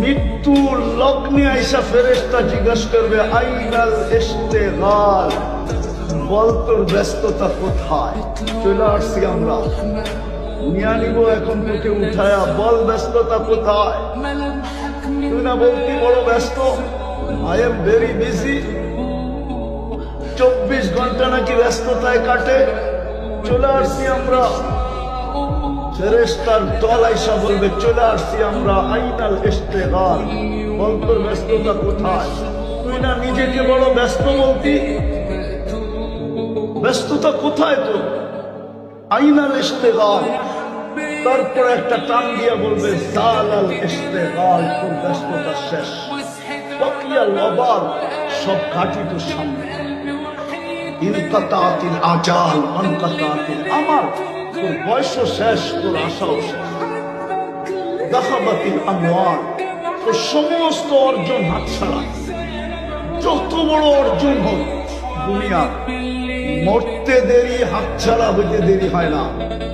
মৃত্যুর লগ্নে আইসা ফেরেশতা জিজ্ঞাসা করবে আইনাল ইশতিগাল, বল তোর ব্যস্ততা কোথায়? চলে আসছি আমরা, নিয়ে নিব এখন তোকে উঠায়া, বল ব্যস্ততা কোথায়? তুই না বলতি বড় ব্যস্ত, আই এম ভেরি বিজি। 24 ঘন্টা নাকি ব্যস্ততায় কাটে। চলে আসছি আমরা, ফেরেশতার দল আইসা বলবে চলে আসছি আমরা, আইনাল ইশতিগাল, বল তোর ব্যস্ততা কোথায়? তুই না নিজেকে বড় ব্যস্ত বলতি, ব্যস্ততা কোথায় তোর? আইনাল ইশতিগাল। তারপর একটা টান দিয়া বলবে জালাল ইশতিগাল, তোর ব্যস্ততা শেষ। বাকিয়াল ওয়াবাল, সব ঘাটি তোর সামনে। ইনকাতাতিল আজাল ওয়ানকাতাতিল আমাল, তোর বয়সও শেষ, তোর আশাও শেষ। যাহাবাতিল আমওয়াল, তোর সমস্ত অর্জন হাতছাড়া। যত বড় অর্জন হোক দুনিয়া, মরতে দেরি, হাতছাড়া হইতে দেরি হয় না।